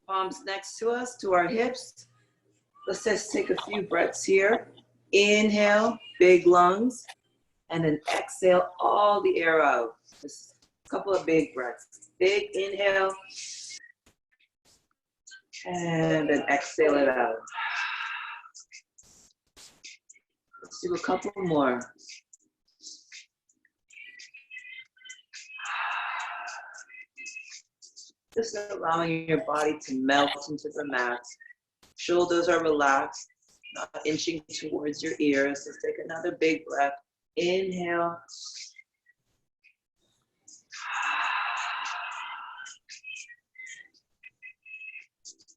Palms next to us, to our hips. Let's just take a few breaths here. Inhale, big lungs, and then exhale all the air out. Just a couple of big breaths. Big inhale, and then exhale it out. Let's do a couple more. Just allowing your body to melt into the mat. Shoulders are relaxed, not inching towards your ears. Let's take another big breath. Inhale.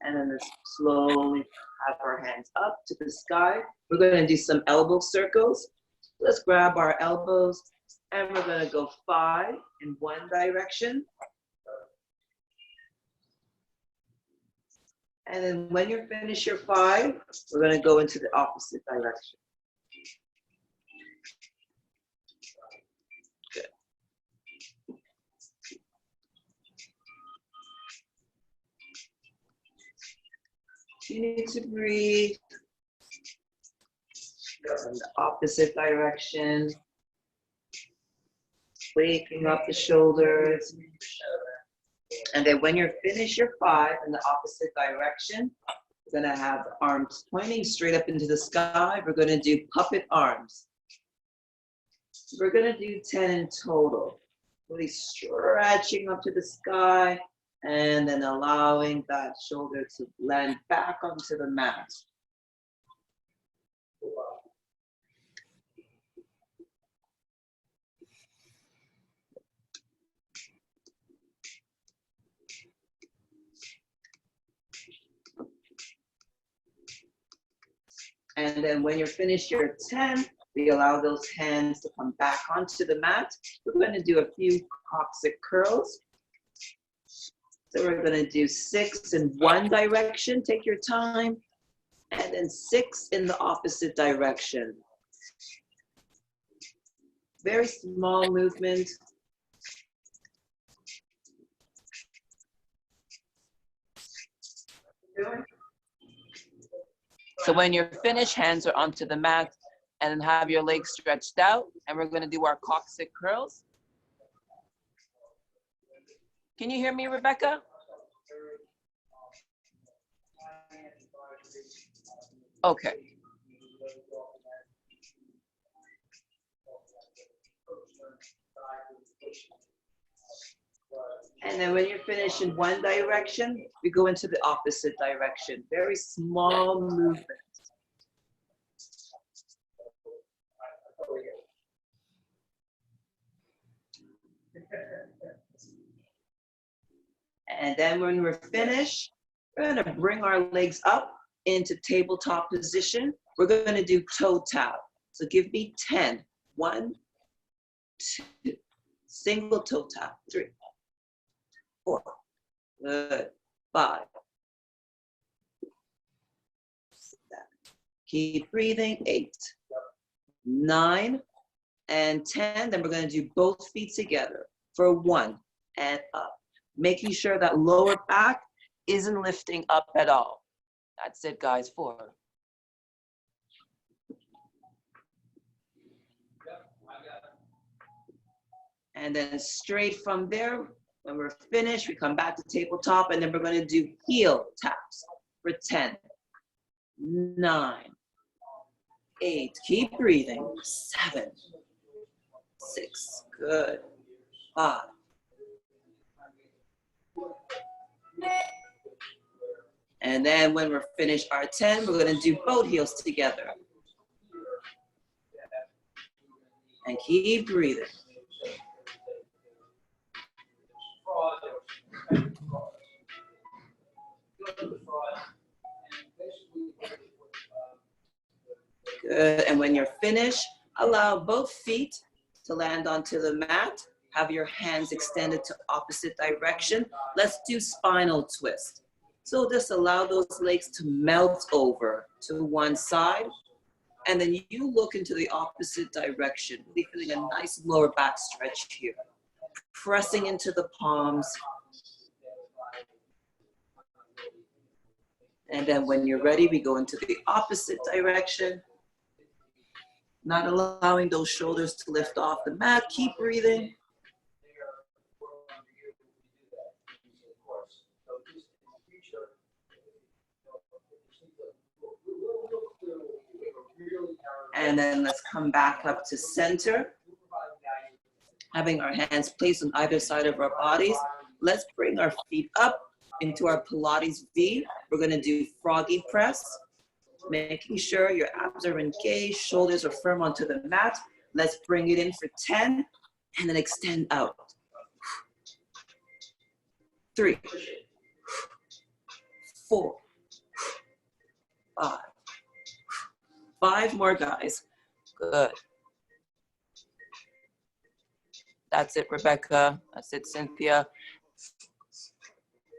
And then let's slowly have our hands up to the sky. We're going to do some elbow circles. Let's grab our elbows and we're going to go 5 in one direction. And then when you finish your 5, we're going to go into the opposite direction. Good. Continue to breathe. Go in the opposite direction. Waking up the shoulders. And then when you're finished your 5 in the opposite direction, we're going to have the arms pointing straight up into the sky. We're going to do puppet arms. We're going to do 10 in total. Really stretching up to the sky and then allowing that shoulder to land back onto the mat. And then when you're finished your 10, we allow those hands to come back onto the mat. We're going to do a few coccyx curls. So we're going to do 6 in one direction, take your time, and then 6 in the opposite direction. Very small movement. So when you're finished, hands are onto the mat and then have your legs stretched out. And we're going to do our coccyx curls. Can you hear me, Rebecca? Okay. And then when you're finished in one direction, we go into the opposite direction. Very small movement. And then when we're finished, we're going to bring our legs up into tabletop position. We're going to do toe tap. So give me 10. 1, 2, single toe tap. 3, 4, good, 5, 7. Keep breathing. 8, 9, and 10. Then we're going to do both feet together for 1 and up. Making sure that lower back isn't lifting up at all. That's it, guys. 4. And then straight from there, when we're finished, we come back to tabletop, and then we're going to do heel taps for 10, 9, 8. Keep breathing. 7, 6. Good. 5. And then when we're finished our 10, we're going to do both heels together. And keep breathing. Good. And when you're finished, allow both feet to land onto the mat. Have your hands extended to opposite direction. Let's do spinal twist. So just allow those legs to melt over to one side. And then you look into the opposite direction, really feeling a nice lower back stretch here. pressing into the palms. And then when you're ready, we go into the opposite direction. Not allowing those shoulders to lift off the mat. Keep breathing. And then let's come back up to center. Having our hands placed on either side of our bodies. Let's bring our feet up into our Pilates V. We're gonna do froggy press. Making sure your abs are engaged, shoulders are firm onto the mat. Let's bring it in for 10 and then extend out. 3, 4, 5. 5 more, guys. Good. That's it, Rebecca. That's it, Cynthia.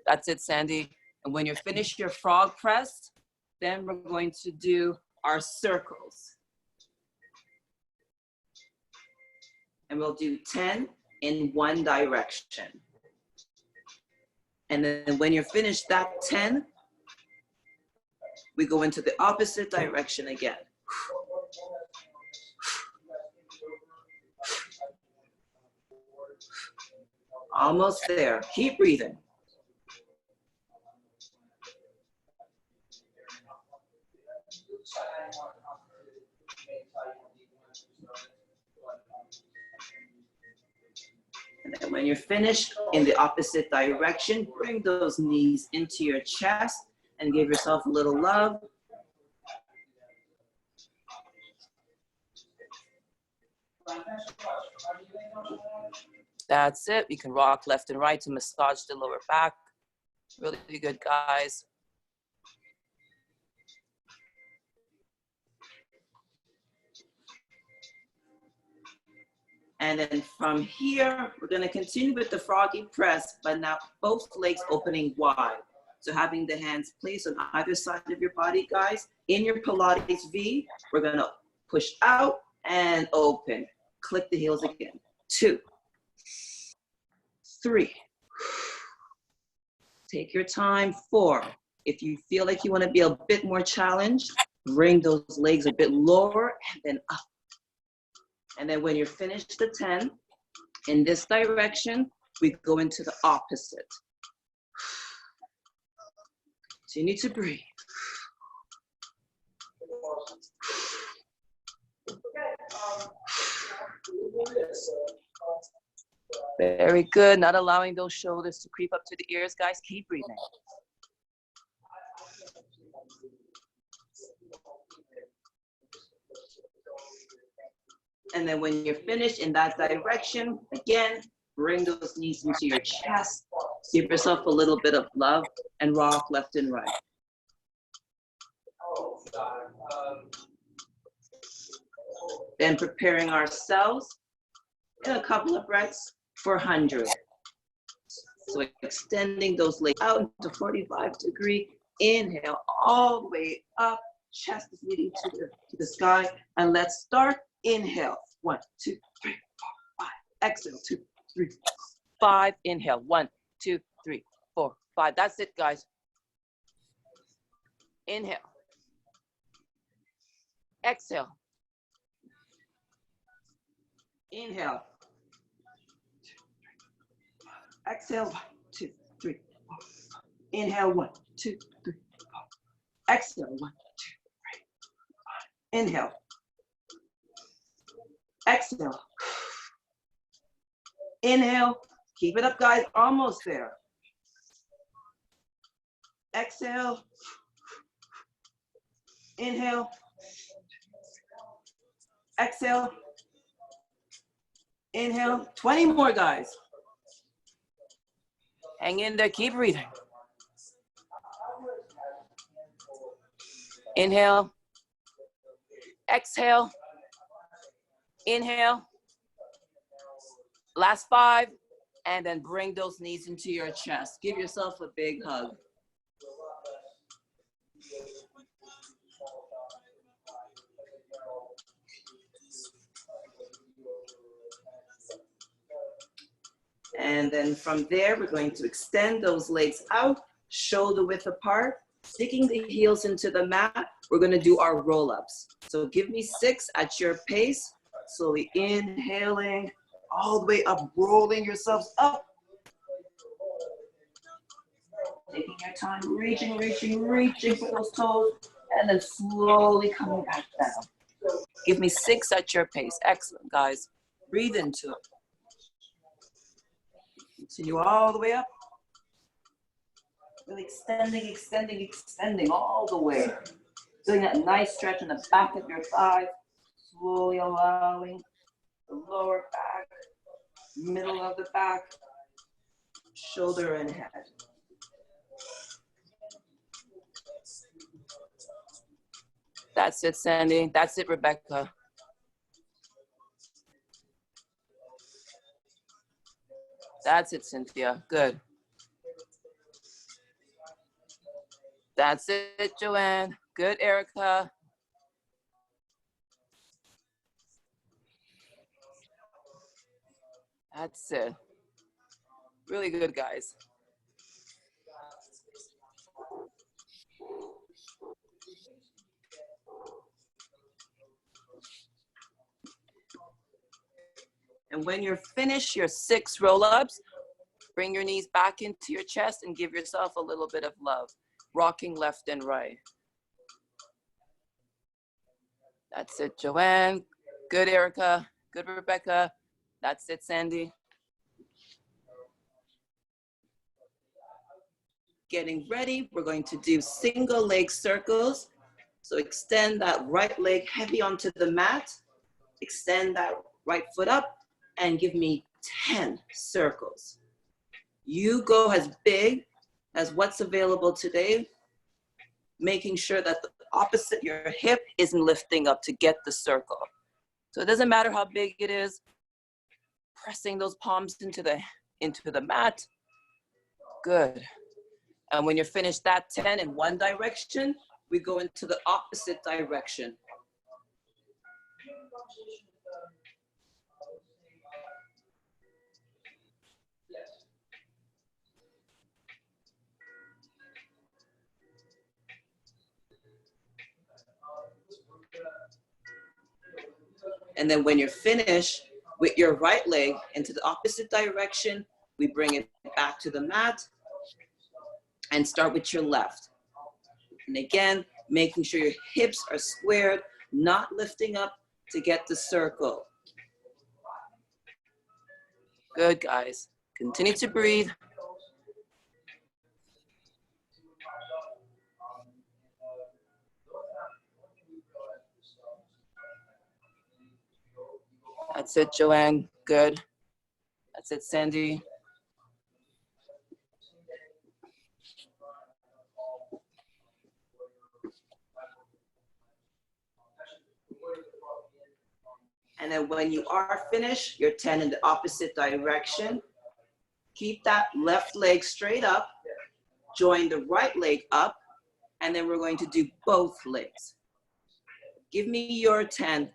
That's it, Sandy. And when you're finished your frog press, then we're going to do our circles. And we'll do 10 in one direction. And then when you're finished that 10, we go into the opposite direction again. Almost there. Keep breathing. And then when you're finished in the opposite direction, bring those knees into your chest and give yourself a little love. That's it. We can rock left and right to massage the lower back. Really good, guys. And then from here, we're gonna continue with the froggy press, but now both legs opening wide. So having the hands placed on either side of your body, guys. In your Pilates V, we're gonna push out and open. Click the heels again. 2, 3. Take your time. 4. If you feel like you wanna be a bit more challenged, bring those legs a bit lower and then up. And then when you're finished the 10, in this direction, we go into the opposite. So you need to breathe. Very good. Not allowing those shoulders to creep up to the ears, guys. Keep breathing. And then when you're finished in that direction, again, bring those knees into your chest. Give yourself a little bit of love and rock left and right. Then preparing ourselves in a couple of breaths for 100. So extending those legs out into 45-degree. Inhale all the way up. Chest is leading to the sky. And let's start. Inhale. 1, 2, 3, 4, 5. Exhale. 2, 3, 5. Inhale. 1, 2, 3, 4, 5. That's it, guys. Inhale. Exhale. Inhale. Exhale. 1, 2, 3, 4. Inhale. 1, 2, 3, 4. Exhale. 1, 2, 3, 4. Inhale. Exhale. Inhale. Keep it up, guys. Almost there. Exhale. Inhale. Exhale. Inhale. 20 more, guys. Hang in there. Keep breathing. Inhale. Exhale. Inhale. Last 5. And then bring those knees into your chest. Give yourself a big hug. And then from there, we're going to extend those legs out, shoulder width apart, sticking the heels into the mat. We're gonna do our roll-ups. So give me 6 at your pace, slowly inhaling, all the way up, rolling yourselves up. Taking your time, reaching for those toes, and then slowly coming back down. Give me 6 at your pace. Excellent, guys. Breathe into it. Continue all the way up. Really extending all the way. Doing that nice stretch in the back of your thigh. Slowly allowing the lower back, middle of the back, shoulder and head. That's it, Sandy. That's it, Rebecca. That's it, Cynthia. Good. That's it, Joanne. Good, Erica. That's it. Really good, guys. And when you're finished your 6 roll-ups, bring your knees back into your chest and give yourself a little bit of love. Rocking left and right. That's it, Joanne. Good, Erica. Good, Rebecca. That's it, Sandy. Getting ready, we're going to do single leg circles. So extend that right leg heavy onto the mat. Extend that right foot up and give me 10 circles. You go as big as what's available today, making sure that the opposite, your hip isn't lifting up to get the circle. So it doesn't matter how big it is, pressing those palms into the mat. Good. And when you're finished that 10 in one direction, we go into the opposite direction. And then when you're finished with your right leg into the opposite direction, we bring it back to the mat and start with your left. And again, making sure your hips are squared, not lifting up to get the circle. Good, guys. Continue to breathe. That's it, Joanne. Good. That's it, Sandy. And then when you are finished, you're 10 in the opposite direction. Keep that left leg straight up. Join the right leg up. And then we're going to do both legs. Give me your 10.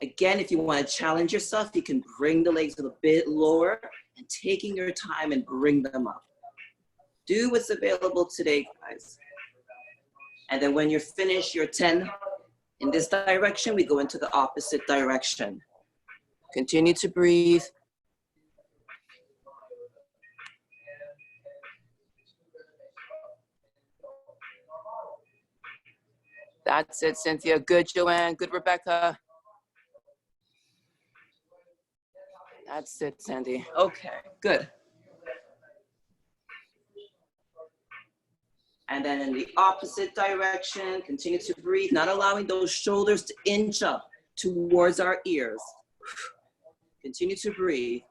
Again, if you want to challenge yourself, you can bring the legs a little bit lower and taking your time and bring them up. Do what's available today, guys. And then when you're finished, your 10 in this direction, we go into the opposite direction. Continue to breathe. That's it, Cynthia. Good, Joanne. Good, Rebecca. That's it, Sandy. Okay, good. And then in the opposite direction, continue to breathe, not allowing those shoulders to inch up towards our ears. Continue to breathe.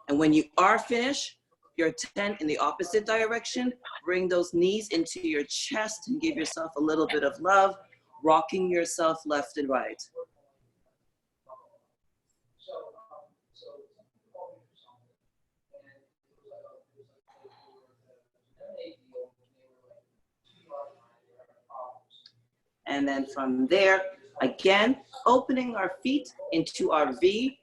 And when you are finished, your 10 in the opposite direction, bring those knees into your chest and give yourself a little bit of love, rocking yourself left and right. And then from there, again, opening our feet into our V,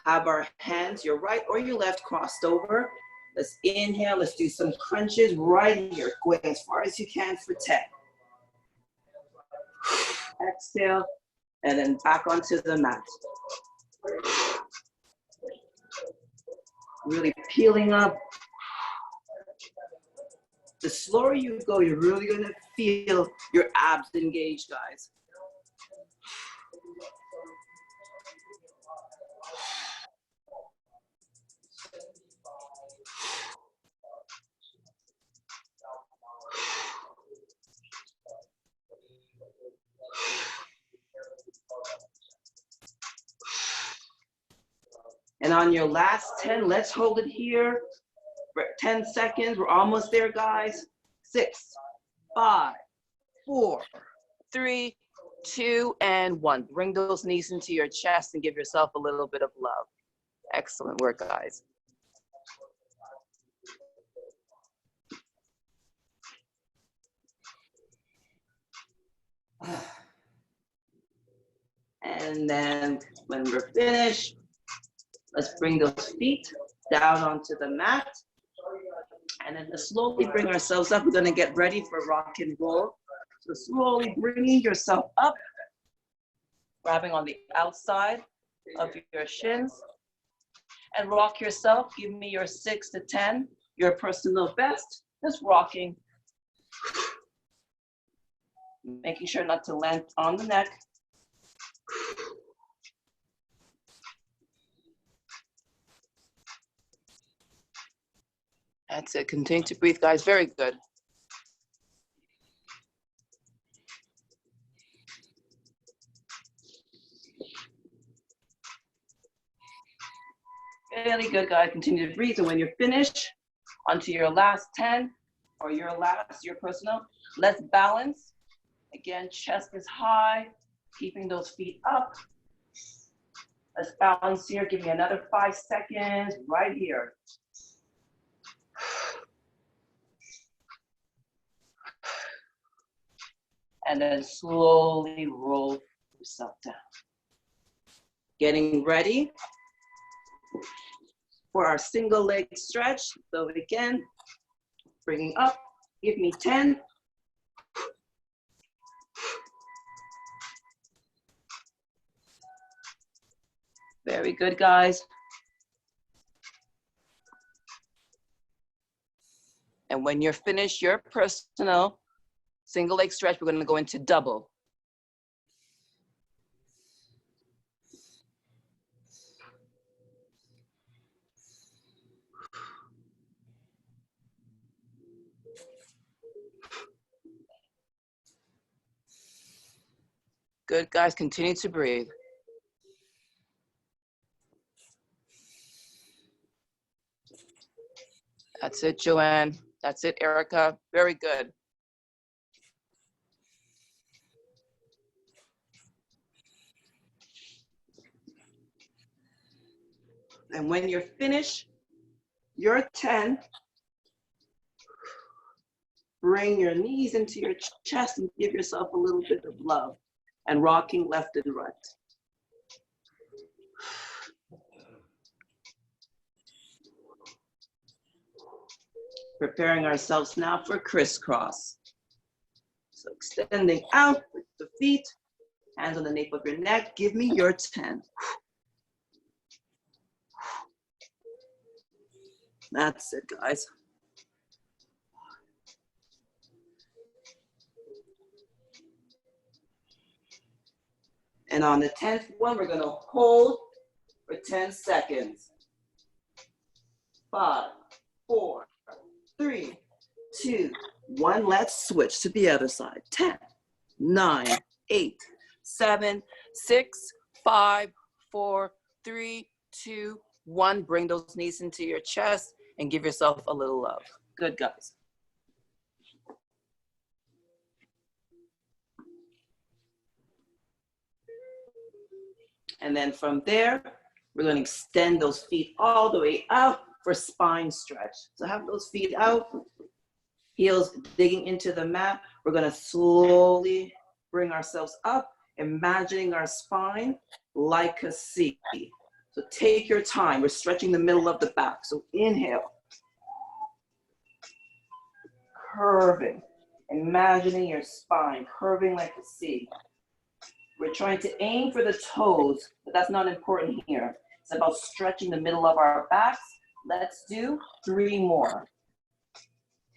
have our hands, your right or your left, crossed over. Let's inhale. Let's do some crunches right here. Go as far as you can for 10. Exhale, and then back onto the mat. Really peeling up. The slower you go, you're really gonna feel your abs engaged, guys. And on your last 10, let's hold it here for 10 seconds. We're almost there, guys. 6, 5, 4, 3, 2, and 1. Bring those knees into your chest and give yourself a little bit of love. Excellent work, guys. And then when we're finished, let's bring those feet down onto the mat. And then to slowly bring ourselves up, we're gonna get ready for rock and roll. So slowly bringing yourself up, grabbing on the outside of your shins, and rock yourself. Give me your 6 to 10, your personal best. Just rocking. Making sure not to land on the neck. That's it. Continue to breathe, guys. Very good. Really good, guys. Continue to breathe. And when you're finished, onto your last 10 or your personal, let's balance. Again, chest is high, keeping those feet up. Let's balance here. Give me another 5 seconds right here. And then slowly roll yourself down. Getting ready for our single leg stretch. So again, bringing up, give me 10. Very good, guys. And when you're finished, your personal single leg stretch, we're gonna go into double. Good, guys, continue to breathe. That's it, Joanne. That's it, Erica. Very good. And when you're finished, your 10, bring your knees into your chest and give yourself a little bit of love and rocking left and right. Preparing ourselves now for crisscross. So extending out with the feet, hands on the nape of your neck. Give me your 10. That's it, guys. And on the 10th one, we're gonna hold for 10 seconds. 5, 4, 3, 2, 1. Let's switch to the other side. 10, 9, 8, 7, 6, 5, 4, 3, 2, 1. Bring those knees into your chest and give yourself a little love. Good, guys. And then from there, we're going to extend those feet all the way out for spine stretch. So have those feet out, heels digging into the mat. We're going to slowly bring ourselves up, imagining our spine like a C. So take your time. We're stretching the middle of the back. So inhale. Curving. Imagining your spine curving like a C. We're trying to aim for the toes, but that's not important here. It's about stretching the middle of our backs. Let's do 3 more.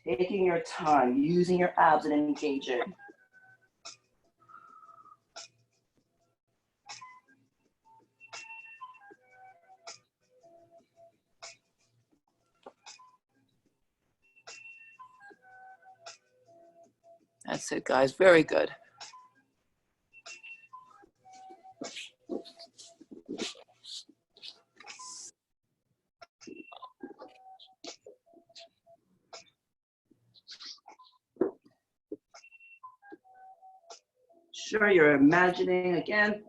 Taking your time, using your abs and engaging. That's it, guys. Very good. Sure, you're imagining again,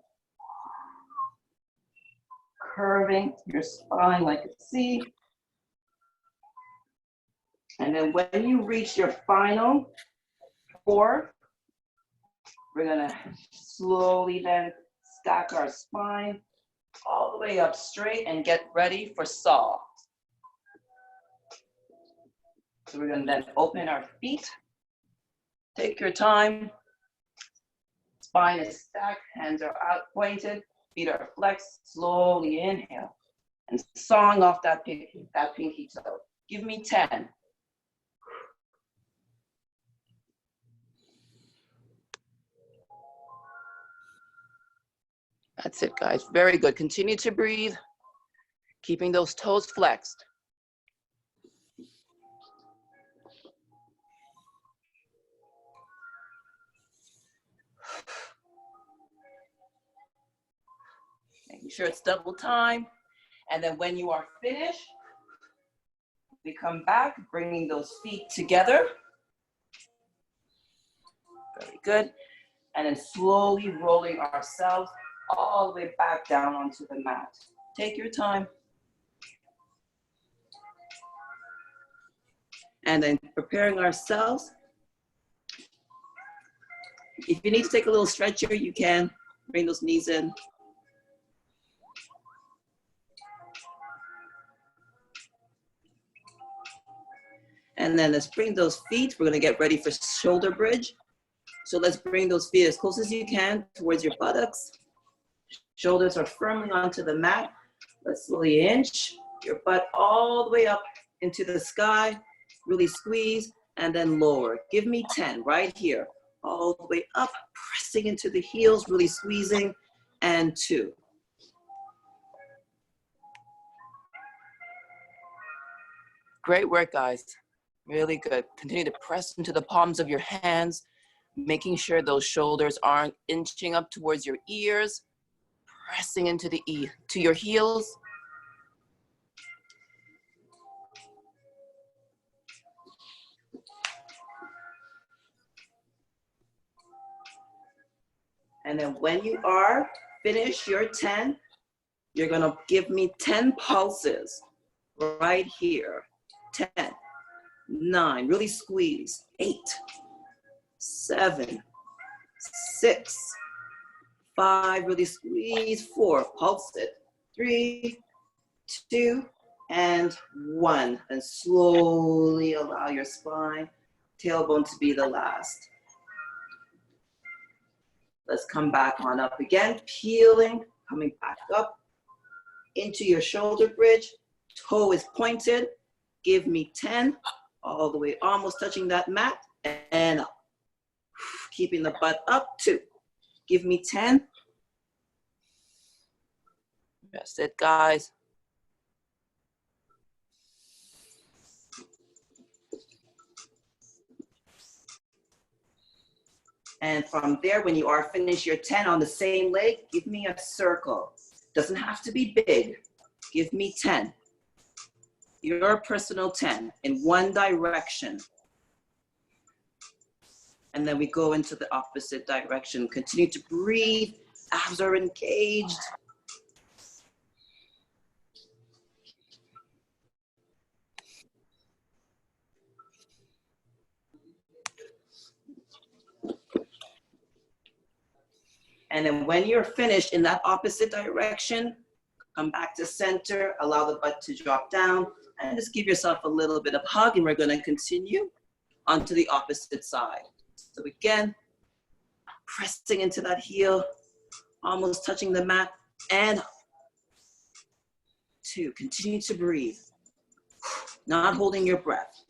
curving your spine like a C. And then when you reach your final 4, we're gonna slowly then stack our spine all the way up straight and get ready for saw. So we're gonna then open our feet. Take your time. Spine is stacked, hands are out pointed, feet are flexed. Slowly inhale and sawing off that pinky toe. Give me 10. That's it, guys. Very good. Continue to breathe, keeping those toes flexed. Making sure it's double time. And then when you are finished, we come back, bringing those feet together. Very good. And then slowly rolling ourselves all the way back down onto the mat. Take your time. And then preparing ourselves. If you need to take a little stretcher, you can. Bring those knees in. And then let's bring those feet. We're gonna get ready for shoulder bridge. So let's bring those feet as close as you can towards your buttocks. Shoulders are firmly onto the mat. Let's slowly inch your butt all the way up into the sky. Really squeeze and then lower. Give me 10 right here. All the way up, pressing into the heels, really squeezing, and 2. Great work, guys. Really good. Continue to press into the palms of your hands, making sure those shoulders aren't inching up towards your ears, pressing into to your heels. And then when you are finished your 10, you're gonna give me 10 pulses right here. 10, 9, really squeeze. 8, 7, 6, 5, really squeeze. 4, pulse it. 3, 2, and 1. And slowly allow your spine, tailbone to be the last. Let's come back on up again, peeling, coming back up into your shoulder bridge. Toe is pointed. Give me 10, all the way, almost touching that mat, and up. Keeping the butt up, 2. Give me 10. That's it, guys. And from there, when you are finished your 10 on the same leg, give me a circle. Doesn't have to be big. Give me 10. Your personal 10 in one direction. And then we go into the opposite direction. Continue to breathe. Abs are engaged. And then when you're finished in that opposite direction, Come back to center, allow the butt to drop down, and just give yourself a little bit of hug, and we're gonna continue onto the opposite side. So again, pressing into that heel, almost touching the mat, and 2, continue to breathe, not holding your breath.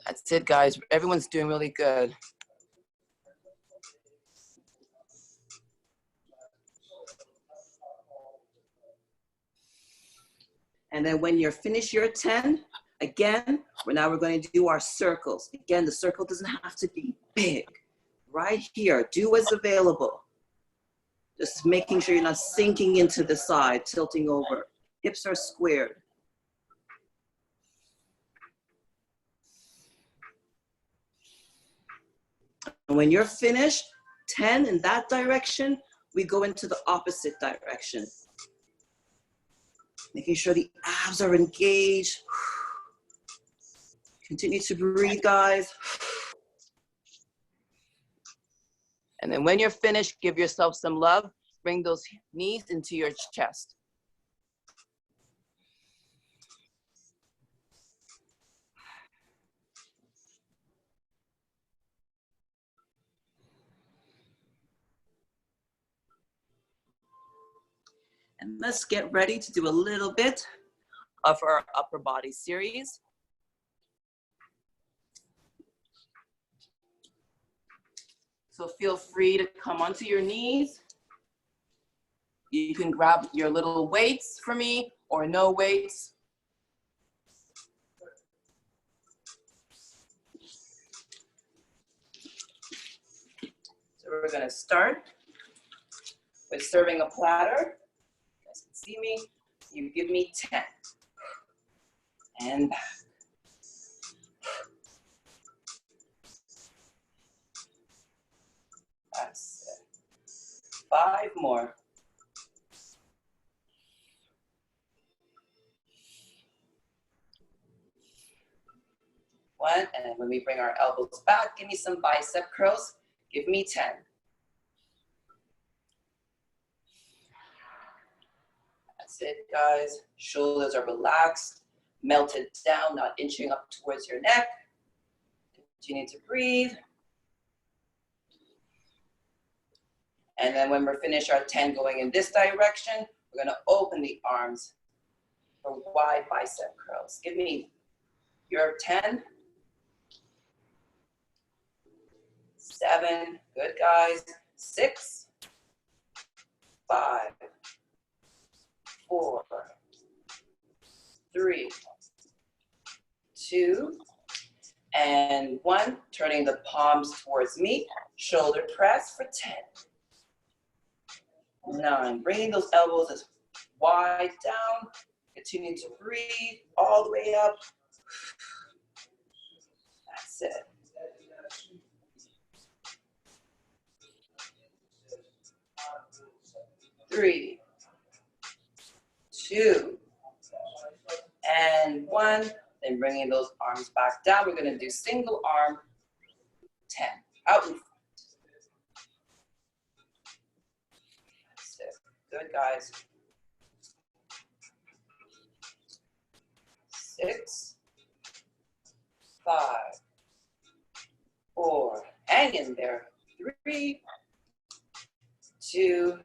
That's it, guys. Everyone's doing really good. And then when you're finished your 10, again, we're going to do our circles. Again, the circle doesn't have to be big. Right here, do what's available. Just making sure you're not sinking into the side, tilting over. Hips are squared. And when you're finished, 10 in that direction, we go into the opposite direction. Making sure the abs are engaged. Continue to breathe, guys. And then when you're finished, give yourself some love. Bring those knees into your chest. And let's get ready to do a little bit of our upper body series. So feel free to come onto your knees. You can grab your little weights for me or no weights. So we're gonna start with serving a platter. You guys can see me. You give me 10. And back. That's it. 5 more. One, and when we bring our elbows back, give me some bicep curls. Give me 10. That's it, guys. Shoulders are relaxed, melted down, not inching up towards your neck. Continue to breathe. And then when we're finished our 10 going in this direction, we're gonna open the arms for wide bicep curls. Give me your 10. 7, good guys. 6, 5, 4, 3, 2, and 1. Turning the palms towards me. Shoulder press for 10. 9, bringing those elbows as wide down. Continue to breathe all the way up. That's it. 3, 2, and 1. Then bringing those arms back down. We're going to do single arm 10. Out in front. That's it. Good, guys. 6, 5, 4. Hang in there. 3, 2,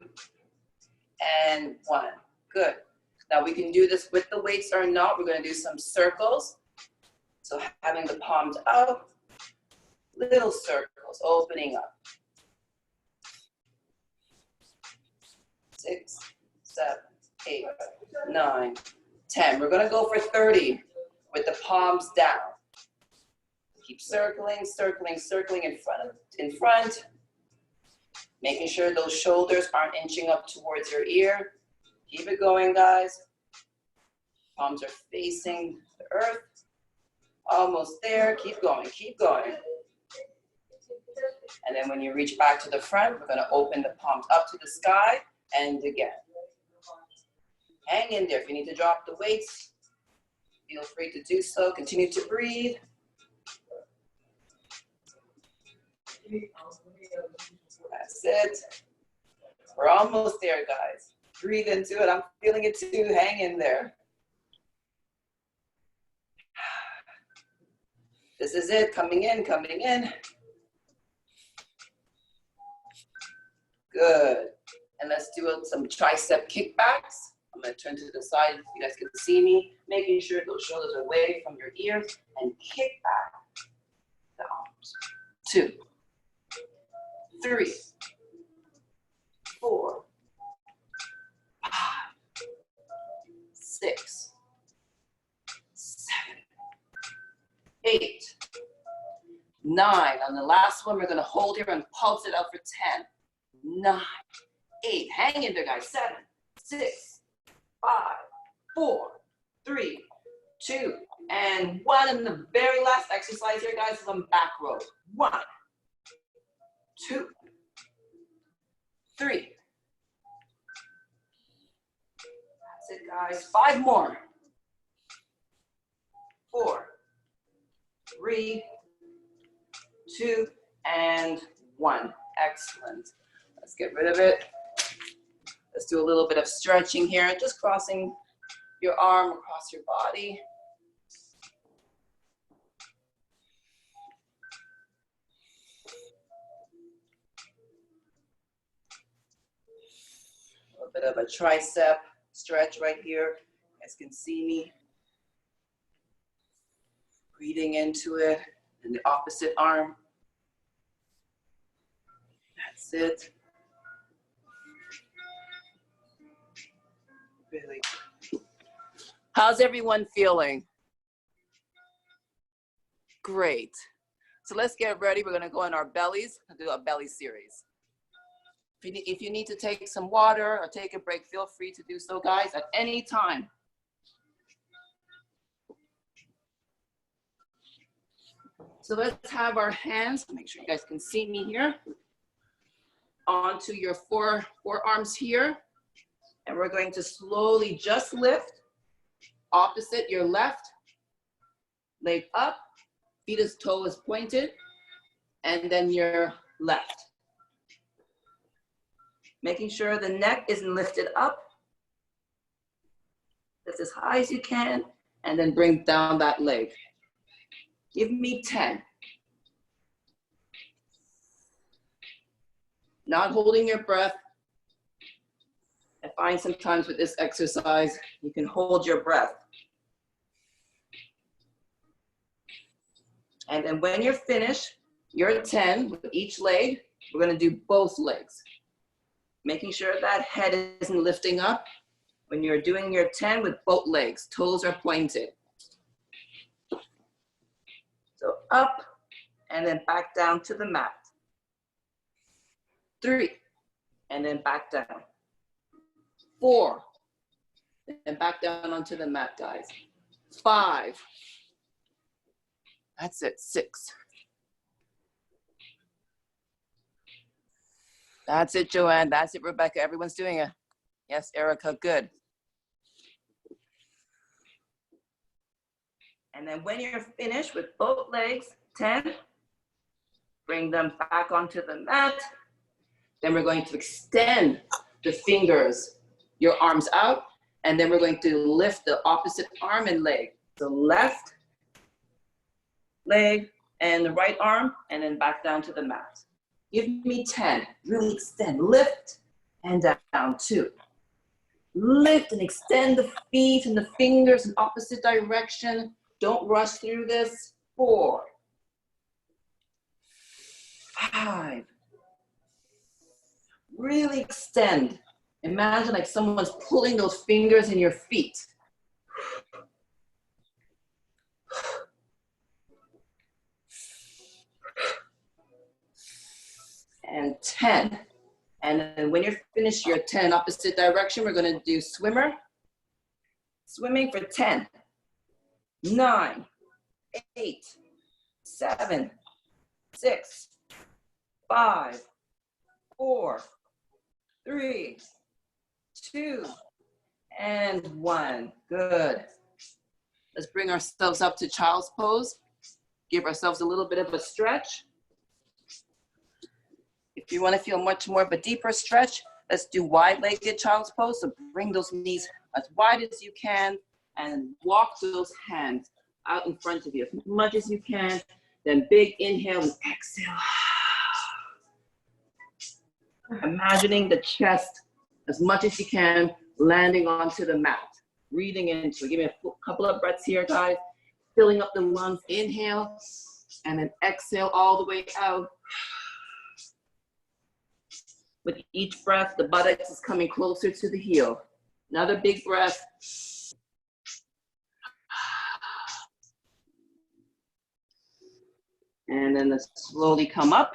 and 1. Good. Now we can do this with the weights or not. We're going to do some circles. So having the palms out, little circles, opening up. 6, 7, 8, 9, 10. We're going to go for 30 with the palms down. Keep circling, circling, circling in front. Making sure those shoulders aren't inching up towards your ear. Keep it going, guys. Palms are facing the earth. Almost there. Keep going, keep going. And then when you reach back to the front, we're going to open the palms up to the sky and again. Hang in there. If you need to drop the weights, feel free to do so. Continue to breathe. That's it. We're almost there, guys. Breathe into it. I'm feeling it too. Hang in there. This is it. Coming in, coming in. Good. And let's do some tricep kickbacks. I'm going to turn to the side so you guys can see me, making sure those shoulders are away from your ears, and kick back the arms. 2, 3, 4, 5, 6, 7, 8, 9. On the last one, we're going to hold here and pulse it out for 10, 9, 8. Hang in there, guys. 7, 6, 5, 4, 3, 2, and 1. And the very last exercise here, guys, is on back row. 1, 2, 3. That's it, guys. 5 more. 4, 3, 2, and 1. Excellent. Let's get rid of it. Let's do a little bit of stretching here, just crossing your arm across your body. A little bit of a tricep stretch right here. You guys can see me. Breathing into it, and the opposite arm. That's it. Really good. How's everyone feeling? Great. So let's get ready. We're going to go on our bellies and do a belly series. If you need to take some water or take a break, feel free to do so, guys, at any time. So let's have our hands, make sure you guys can see me here, onto your forearms here. And we're going to slowly just lift, opposite your left, leg up, feet as toe is pointed, and then your left. Making sure the neck isn't lifted up. Lift as high as you can, and then bring down that leg. Give me 10. Not holding your breath. I find sometimes with this exercise, you can hold your breath. And then when you're finished, you're 10 with each leg. We're gonna do both legs. Making sure that head isn't lifting up. When you're doing your 10 with both legs, toes are pointed. So up, and then back down to the mat. 3, and then back down. 4, and back down onto the mat, guys. 5, that's it, 6. That's it, Joanne, that's it, Rebecca, everyone's doing it. Yes, Erica, good. And then when you're finished with both legs, 10, bring them back onto the mat. Then we're going to extend the fingers, your arms out, and then we're going to lift the opposite arm and leg. The left leg and the right arm, and then back down to the mat. Give me 10, really extend, lift, and down, 2. Lift and extend the feet and the fingers in opposite direction. Don't rush through this. 4, 5. Really extend. Imagine like someone's pulling those fingers in your feet. And 10. And then when you're finished your 10 opposite direction, we're gonna do swimmer. Swimming for 10, 9, 8, 7, 6, 5, 4, 3, 2, and 1. Good. Let's bring ourselves up to child's pose. Give ourselves a little bit of a stretch. If you want to feel much more of a deeper stretch, let's do wide-legged child's pose. So bring those knees as wide as you can and walk those hands out in front of you as much as you can. Then big inhale and exhale. Imagining the chest as much as you can landing onto the mat. Breathing into it. Give me a couple of breaths here, guys. Filling up the lungs. Inhale and then exhale all the way out. With each breath, the buttocks is coming closer to the heel. Another big breath. And then let's slowly come up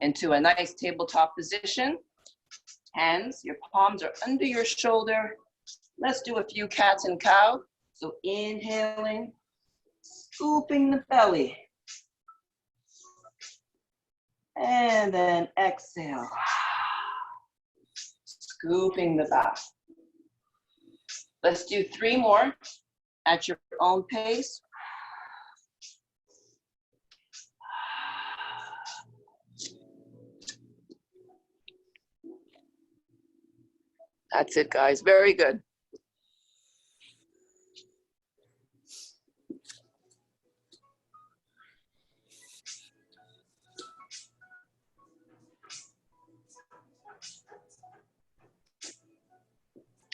into a nice tabletop position. Hands, your palms are under your shoulder. Let's do a few cats and cow. So inhaling, scooping the belly. And then exhale, scooping the back. Let's do 3 more at your own pace. That's it, guys. Very good.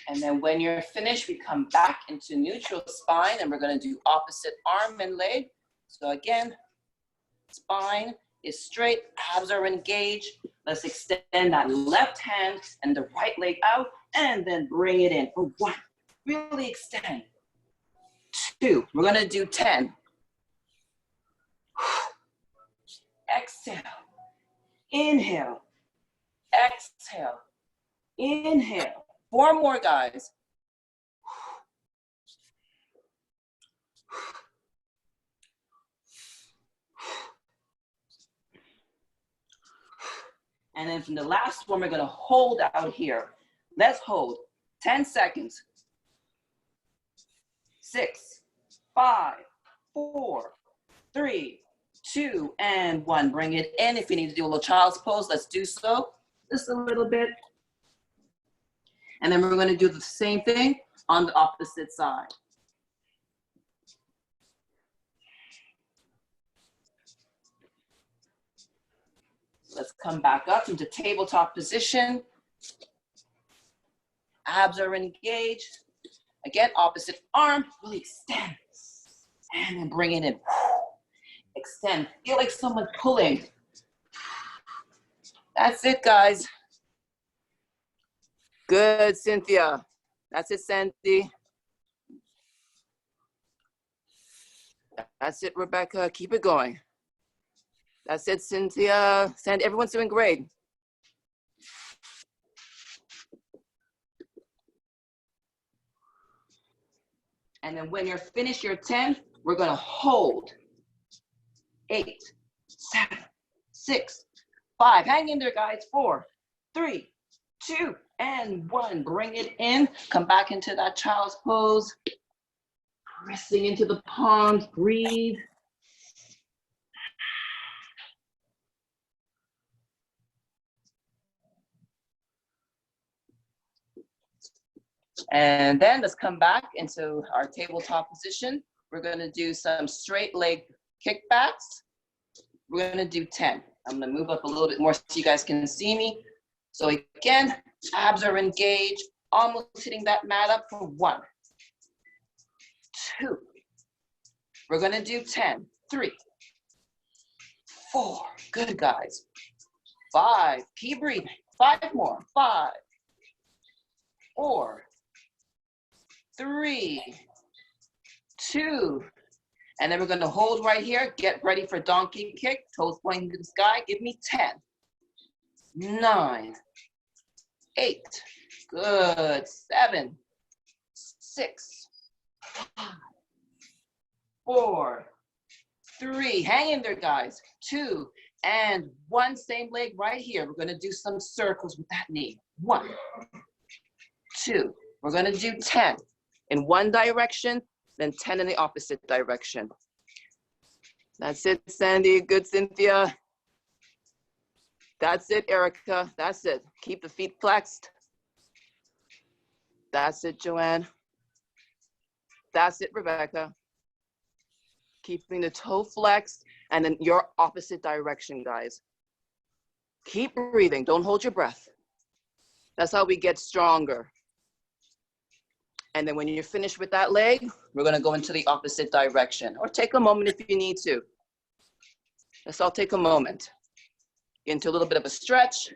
And then when you're finished, we come back into neutral spine and we're going to do opposite arm and leg. So again, spine is straight, abs are engaged. Let's extend that left hand and the right leg out and then bring it in for 1. Really extend. 2, we're going to do 10. Exhale, inhale, exhale, inhale. 4 more, guys. And then from the last one, we're going to hold out here. Let's hold 10 seconds. 6, 5, 4, 3, 2, and 1. Bring it in. If you need to do a little child's pose, let's do so. Just a little bit. And then we're going to do the same thing on the opposite side. Let's come back up into tabletop position. Abs are engaged. Again, opposite arm, really extend. And then bring it in. Extend. Feel like someone's pulling. That's it, guys. Good, Cynthia. That's it, Sandy. That's it, Rebecca. Keep it going. That's it, Cynthia. Sandy, everyone's doing great. And then when you're finished your 10, we're going to hold. 8, 7, 6, 5. Hang in there, guys. 4, 3, 2, and 1. Bring it in. Come back into that child's pose. Pressing into the palms. Breathe. And then let's come back into our tabletop position. We're going to do some straight leg kickbacks. We're going to do 10. I'm going to move up a little bit more so you guys can see me. So again, abs are engaged, almost hitting that mat up for 1, 2. We're going to do 10. 3, 4. Good, guys. 5. Keep breathing. 5 more. 5, 4, 3, 2. And then we're going to hold right here. Get ready for donkey kick. Toes pointing to the sky. Give me 10. 9, 8. Good. 7, 6, 5, 4, 3. Hang in there, guys. 2 and 1. Same leg right here. We're going to do some circles with that knee. 1, 2. We're going to do 10 in one direction, then 10 in the opposite direction. That's it, Sandy. Good, Cynthia. That's it, Erica. That's it. Keep the feet flexed. That's it, Joanne. That's it, Rebecca. Keeping the toe flexed and then your opposite direction, guys. Keep breathing. Don't hold your breath. That's how we get stronger. And then when you're finished with that leg, we're going to go into the opposite direction. Or take a moment if you need to. Let's all take a moment. Get into a little bit of a stretch.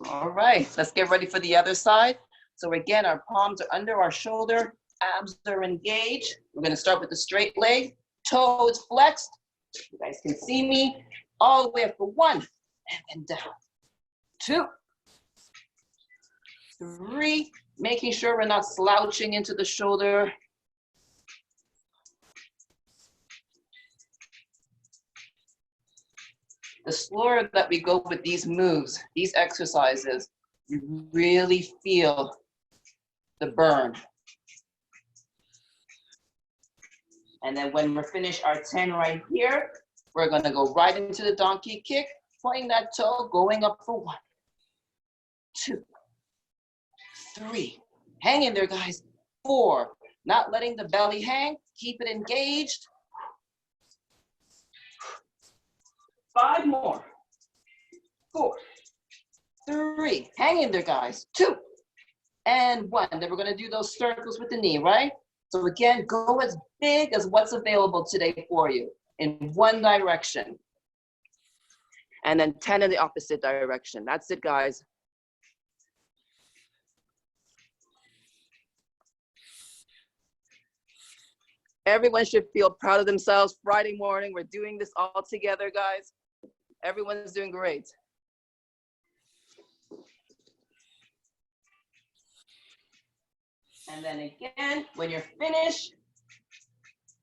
All right, let's get ready for the other side. So again, our palms are under our shoulder, abs are engaged. We're gonna start with the straight leg, toes flexed. You guys can see me. All the way up for 1, and then down. 2, 3, making sure we're not slouching into the shoulder. The slower that we go with these moves, these exercises, you really feel the burn. And then when we're finished our 10 right here, we're gonna go right into the donkey kick, pointing that toe, going up for 1, 2, 3. Hang in there, guys. 4, not letting the belly hang, keep it engaged. 5 more. 4, 3, hang in there, guys. 2, and 1. Then we're gonna do those circles with the knee, right? So again, go as big as what's available today for you in one direction. And then 10 in the opposite direction. That's it, guys. Everyone should feel proud of themselves. Friday morning, we're doing this all together, guys. Everyone's doing great. And then again, when you're finished,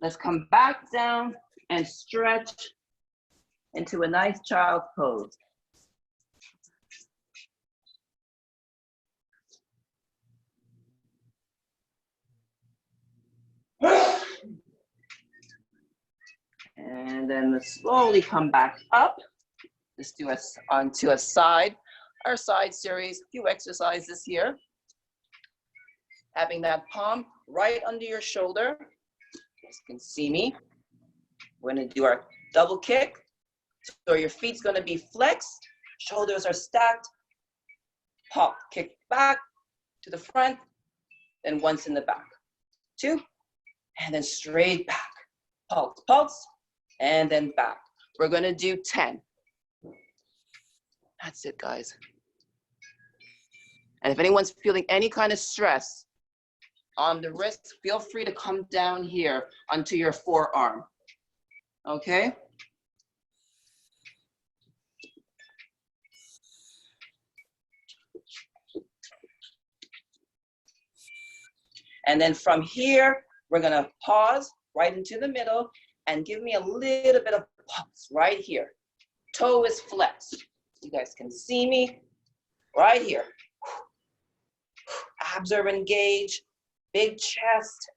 let's come back down and stretch into a nice child's pose. And then let's slowly come back up. Let's do us onto a side, our side series, a few exercises here. Having that palm right under your shoulder. You guys can see me. We're gonna do our double kick. So your feet's gonna be flexed, shoulders are stacked, pop, kick back to the front, then once in the back. 2, and then straight back. Pulse, pulse, and then back. We're gonna do 10. That's it, guys. And if anyone's feeling any kind of stress on the wrist, feel free to come down here onto your forearm, okay? And then from here, we're gonna pause right into the middle and give me a little bit of pulse right here. Toe is flexed. You guys can see me right here. Abs are engaged, big chest.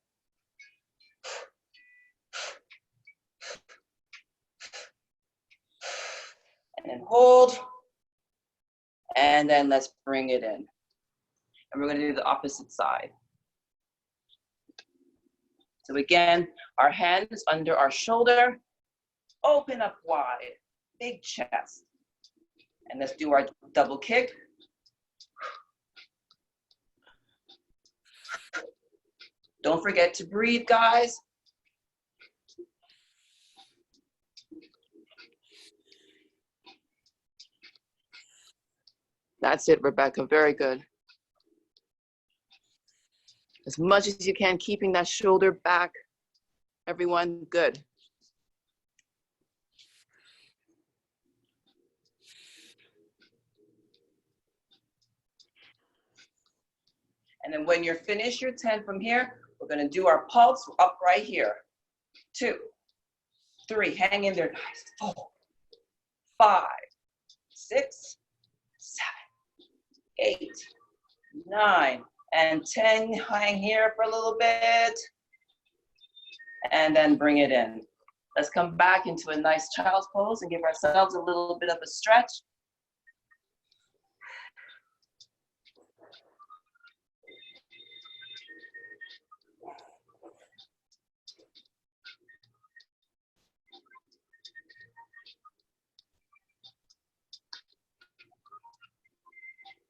And then hold. And then let's bring it in. And we're gonna do the opposite side. So again, our hands under our shoulder, open up wide, big chest. And let's do our double kick. Don't forget to breathe, guys. That's it, Rebecca, very good. As much as you can, keeping that shoulder back. Everyone, good. And then when you're finished your 10 from here, we're gonna do our pulse up right here. 2, 3, hang in there, guys. 4, 5, 6, 7, 8, 9, and 10. Hang here for a little bit, and then bring it in. Let's come back into a nice child's pose and give ourselves a little bit of a stretch.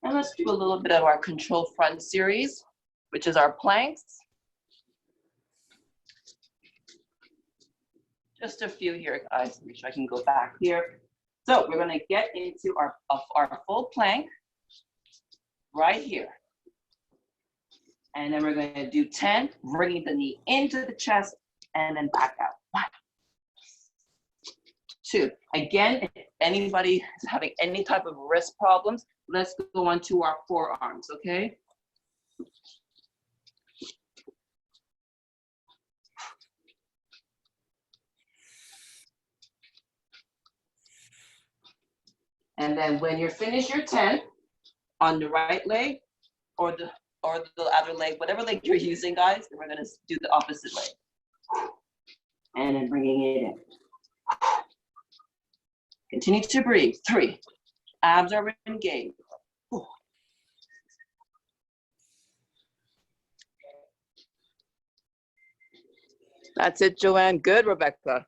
And let's do a little bit of our control front series, which is our planks. Just a few here, guys. Make sure I can go back here. So we're gonna get into our full plank right here. And then we're gonna do 10, bringing the knee into the chest and then back out. 1, 2. Again, if anybody is having any type of wrist problems, let's go on to our forearms, okay? And then when you're finished your 10, on the right leg or the other leg, whatever leg you're using, guys, then we're gonna do the opposite leg. And then bringing it in. Continue to breathe. 3. Abs are engaged. 4. That's it, Joanne. Good, Rebecca.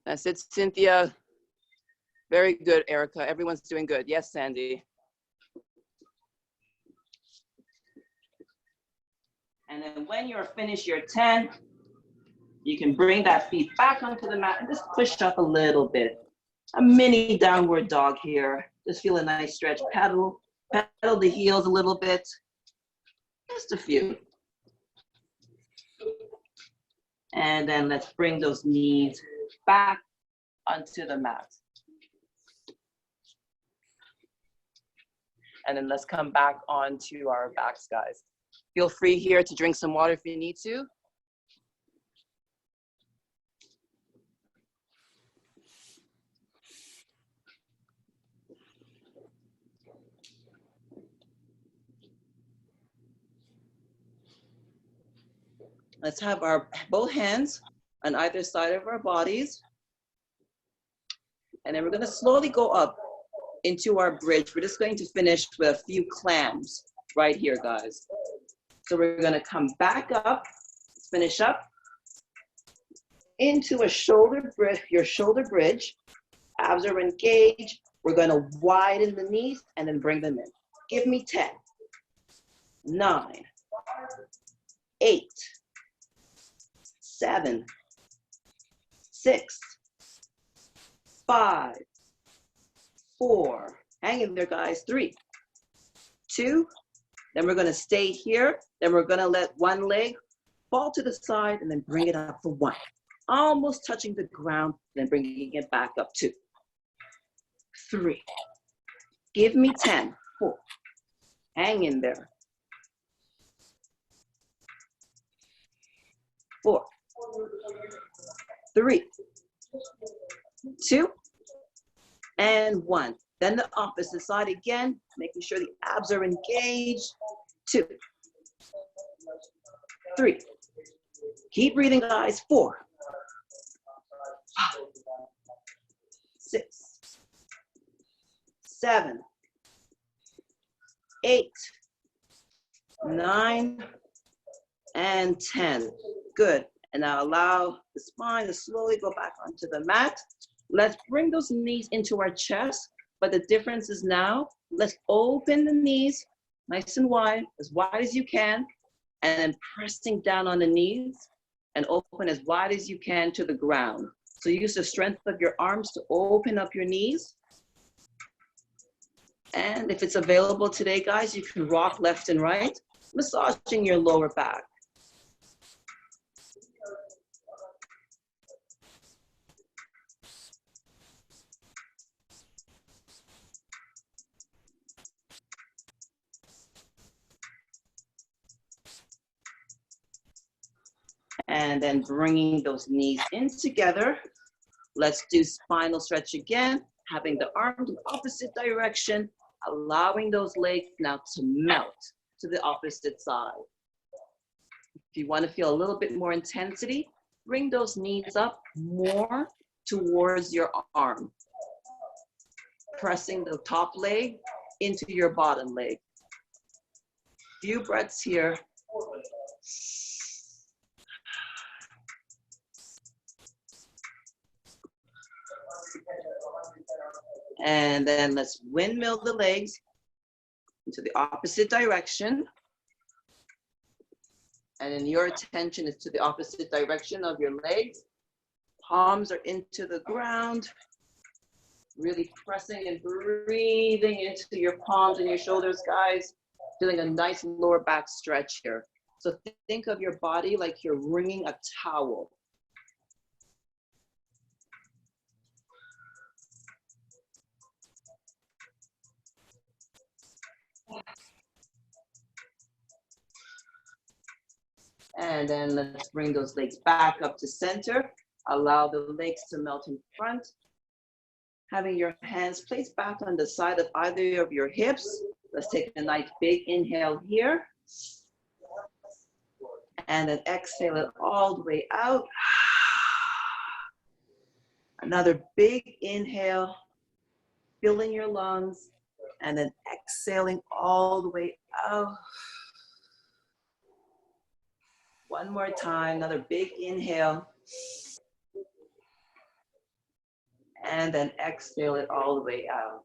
That's it, Cynthia. Very good, Erica. Everyone's doing good. Yes, Sandy. And then when you're finished your 10, you can bring that feet back onto the mat and just push up a little bit. A mini downward dog here. Just feel a nice stretch. Pedal the heels a little bit. Just a few. And then let's bring those knees back onto the mat. And then let's come back onto our backs, guys. Feel free here to drink some water if you need to. Let's have our both hands on either side of our bodies. And then we're gonna slowly go up into our bridge. We're just going to finish with a few clams right here, guys. So we're gonna come back up, finish up into a shoulder bridge, your shoulder bridge. Abs are engaged. We're gonna widen the knees and then bring them in. Give me 10, 9, 8, 7, 6, 5, 4, hang in there, guys, 3, 2, then we're gonna stay here, then we're gonna let one leg fall to the side and then bring it up for 1. Almost touching the ground, then bringing it back up 2, 3, give me 10, 4, hang in there, 4, 3, 2, and 1. Then the opposite side again, making sure the abs are engaged. 2, 3. Keep breathing, guys. 4, 5, 6, 7, 8, 9, and 10. Good. And now allow the spine to slowly go back onto the mat. Let's bring those knees into our chest, but the difference is now, let's open the knees nice and wide as you can, and then pressing down on the knees and open as wide as you can to the ground. So use the strength of your arms to open up your knees. And if it's available today, guys, you can rock left and right, massaging your lower back. And then bringing those knees in together. Let's do spinal stretch again, having the arms in opposite direction allowing those legs now to melt to the opposite side. If you want to feel a little bit more intensity, bring those knees up more towards your arm, pressing the top leg into your bottom leg. Few breaths here. And then let's windmill the legs into the opposite direction. And then your attention is to the opposite direction of your legs. Palms are into the ground. Really pressing and breathing into your palms and your shoulders, guys. Feeling a nice lower back stretch here. So think of your body like you're wringing a towel. And then let's bring those legs back up to center. Allow the legs to melt in front. Having your hands placed back on the side of either of your hips. Let's take a nice big inhale here. And then exhale it all the way out. Another big inhale, filling your lungs, and then exhaling all the way out. One more time, another big inhale. And then exhale it all the way out.